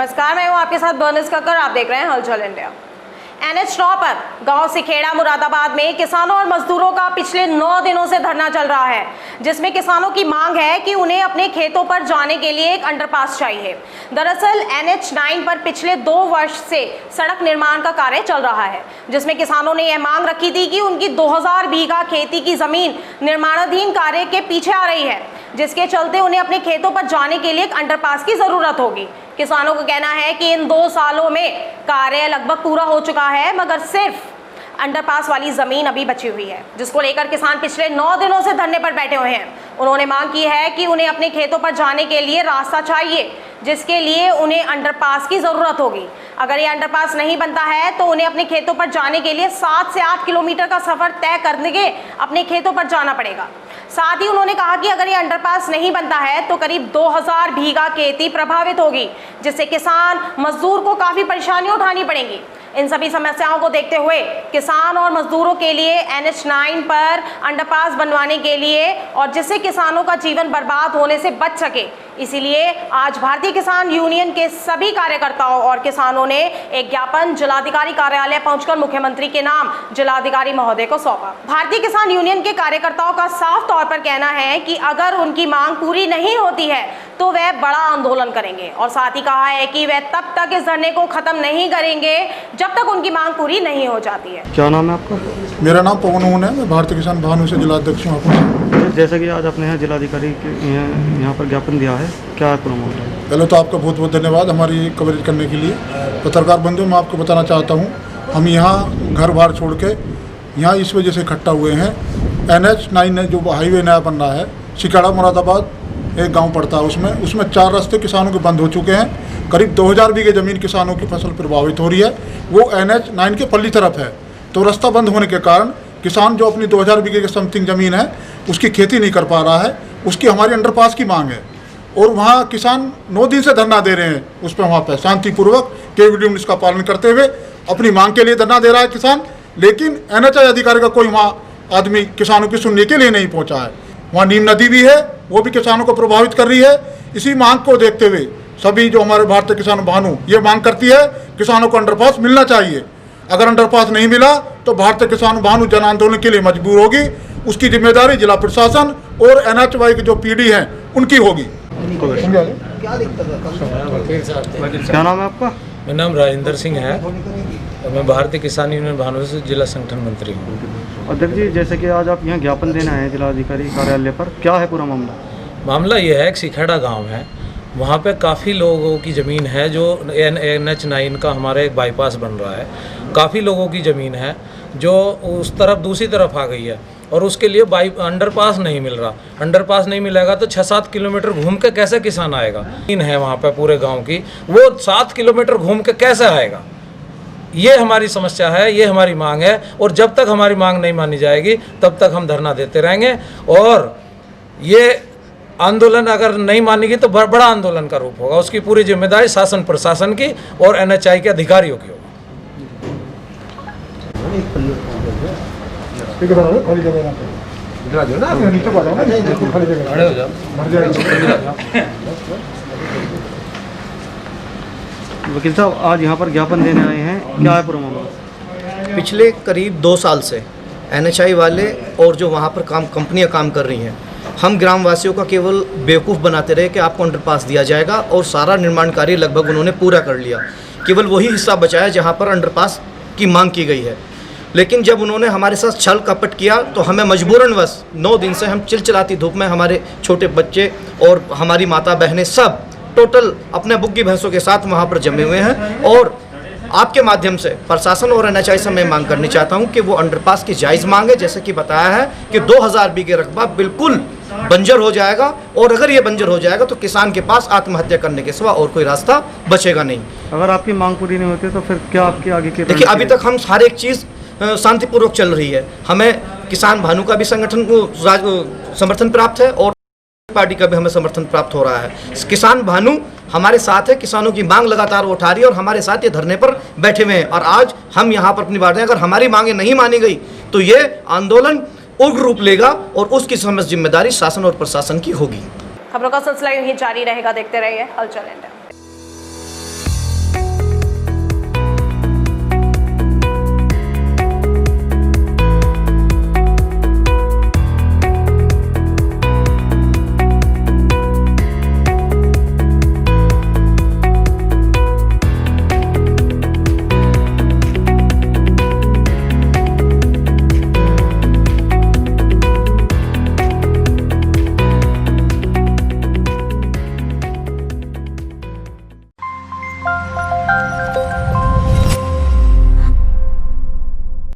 नमस्कार, मैं हूं आपके साथ बर्निस कक्कर। आप देख रहे हैं हलचल इंडिया। NH9 पर गांव सिखेड़ा मुरादाबाद में किसानों और मजदूरों का पिछले 9 दिनों से धरना चल रहा है, जिसमें किसानों की मांग है कि उन्हें अपने खेतों पर जाने के लिए एक अंडरपास चाहिए। दरअसल NH9 पर पिछले 2 वर्ष से सड़क निर्माण का कार्य चल रहा है, जिसमें किसानों ने यह मांग रखी थी कि उनकी 2000 बीघा खेती की जमीन निर्माणाधीन कार्य के पीछे आ रही है, जिसके चलते उन्हें अपने खेतों पर जाने के लिए एक अंडरपास की जरूरत होगी। किसानों का कहना है कि इन 2 सालों में कार्य लगभग पूरा हो चुका है, मगर सिर्फ अंडरपास वाली जमीन अभी बची हुई है, जिसको लेकर किसान पिछले 9 दिनों से धरने पर बैठे हुए हैं। उन्होंने मांग की है कि उन्हें अपने खेतों पर जाने के लिए रास्ता चाहिए, जिसके लिए उन्हें अंडरपास की जरूरत होगी। अगर ये अंडरपास नहीं बनता है तो उन्हें अपने खेतों पर जाने के लिए 7 से 8 किलोमीटर का सफर तय करने के अपने खेतों पर जाना पड़ेगा। साथ ही उन्होंने कहा कि अगर ये अंडरपास नहीं बनता है तो करीब 2000 बीघा खेती प्रभावित होगी, जिससे किसान मजदूर को काफी परेशानियां उठानी पड़ेंगी। इन सभी समस्याओं को देखते हुए किसान और मजदूरों के लिए NH9 पर अंडरपास बनवाने के लिए और जिससे किसानों का जीवन बर्बाद होने से बच सके, इसीलिए आज भारतीय किसान यूनियन के सभी कार्यकर्ताओं और किसानों ने एक ज्ञापन जिलाधिकारी कार्यालय पहुंचकर मुख्यमंत्री के नाम जिलाधिकारी महोदय को सौंपा। भारतीय किसान यूनियन के कार्यकर्ताओं का साफ तौर पर कहना है कि अगर उनकी मांग पूरी नहीं होती है तो वह बड़ा आंदोलन करेंगे, और साथ ही कहा है कि वह तब तक इस धरने को खत्म नहीं करेंगे जब तक उनकी मांग पूरी नहीं हो जाती है। क्या नाम है आपका? मेरा नाम पवन ऊन है, मैं भारतीय किसान भानु से जिलाध्यक्ष हूँ। जैसा कि आज आपने यहाँ जिलाधिकारी के यहाँ पर ज्ञापन दिया है, क्या है पूरा मामला? पहले तो आपका बहुत बहुत धन्यवाद हमारी कवरेज करने के लिए। पत्रकार बंधु, मैं आपको बताना चाहता हूँ, हम यहाँ घर बार छोड़ के यहाँ इस वजह से इकट्ठा हुए हैं। NH9 जो हाईवे नया बन रहा है, सिखेड़ा मुरादाबाद एक गांव पड़ता है, उसमें 4 रास्ते किसानों के बंद हो चुके हैं। करीब 2000 बीघे ज़मीन किसानों की फसल प्रभावित हो रही है, वो NH9 के पल्ली तरफ है। तो रास्ता बंद होने के कारण किसान जो अपनी 2000 बीघे के समथिंग ज़मीन है उसकी खेती नहीं कर पा रहा है। उसकी हमारी अंडरपास की मांग है, और वहाँ किसान 9 दिन से धरना दे रहे हैं। उस पर वहाँ पर शांतिपूर्वक KVD इसका पालन करते हुए अपनी मांग के लिए धरना दे रहा है किसान, लेकिन NHI अधिकारी का कोई वहाँ आदमी किसानों की सुनने के लिए नहीं पहुँचा है। वहाँ नीम नदी भी है, वो भी किसानों को प्रभावित कर रही है। इसी मांग को देखते हुए सभी जो हमारे भारतीय किसान भानु ये मांग करती है, किसानों को अंडरपास मिलना चाहिए। अगर अंडरपास नहीं मिला तो भारतीय किसान भानु जन आंदोलन के लिए मजबूर होगी। उसकी जिम्मेदारी जिला प्रशासन और NHI के जो PD हैं उनकी होगी। क्या नाम है आपका? मेरा नाम राजेंद्र सिंह है और मैं भारतीय किसान यूनियन भानु से जिला संगठन मंत्री हूँ। अध्यक्ष जी, जैसे कि आज आप यहाँ ज्ञापन देने आए हैं जिलाधिकारी कार्यालय पर, क्या है पूरा मामला? मामला ये है कि सिखेड़ा गांव है, वहाँ पे काफ़ी लोगों की ज़मीन है। जो NH9 का हमारा एक बाईपास बन रहा है, काफ़ी लोगों की ज़मीन है जो उस तरफ दूसरी तरफ आ गई है, और उसके लिए अंडरपास नहीं मिल रहा। अंडरपास नहीं मिलेगा तो 6-7 किलोमीटर घूम के कैसे किसान आएगा? ज़मीन है वहाँ पे पूरे गांव की, वो 7 किलोमीटर घूम के कैसे आएगा? ये हमारी समस्या है, ये हमारी मांग है, और जब तक हमारी मांग नहीं मानी जाएगी तब तक हम धरना देते रहेंगे। और ये आंदोलन अगर नहीं मानेगी तो बड़ा आंदोलन का रूप होगा। उसकी पूरी जिम्मेदारी शासन प्रशासन की और NHI के अधिकारियों की होगी। वकील साहब, आज यहाँ पर ज्ञापन देने आए हैं, क्या है पूरा मामला? पिछले करीब 2 साल से NHI वाले और जो वहाँ पर कंपनियाँ काम कर रही हैं, हम ग्रामवासियों का केवल बेवकूफ़ बनाते रहे कि आपको अंडरपास दिया जाएगा, और सारा निर्माण कार्य लगभग उन्होंने पूरा कर लिया। केवल वही हिस्सा बचा है जहाँ पर अंडरपास की मांग की गई है। लेकिन जब उन्होंने हमारे साथ छल कपट किया तो हमें मजबूरनवश 9 दिन से हम चिलचिलाती धूप में, हमारे छोटे बच्चे और हमारी माता बहनें सब टोटल अपने बुग्गी भैंसों के साथ वहाँ पर जमे हुए हैं। और आपके माध्यम से प्रशासन और NHI से मैं मांग करनी चाहता हूँ कि वो अंडरपास की जायज़ मांग है। जैसे कि बताया है कि 2000 बीघे रकबा बिल्कुल बंजर हो जाएगा, और अगर ये बंजर हो जाएगा तो किसान के पास आत्महत्या करने के सिवा और कोई रास्ता बचेगा नहीं। अगर आपकी मांग पूरी नहीं होती तो फिर क्या आपकी आगे की? देखिए, अभी तक हम हर एक चीज़ शांतिपूर्वक चल रही है। हमें किसान भानु का भी संगठन को समर्थन प्राप्त है और पार्टी का भी हमें समर्थन प्राप्त हो रहा है। किसान भानु हमारे साथ है, किसानों की मांग लगातार उठा रही है और हमारे साथ ये धरने पर बैठे हुए हैं। और आज हम यहाँ पर अपनी बातें, अगर हमारी मांगें नहीं मानी गई तो ये आंदोलन उग्र रूप लेगा, और उसकी समस्त जिम्मेदारी शासन और प्रशासन की होगी। खबरों का सिलसिला यूं ही जारी रहेगा, देखते रहिए हलचल इंडिया।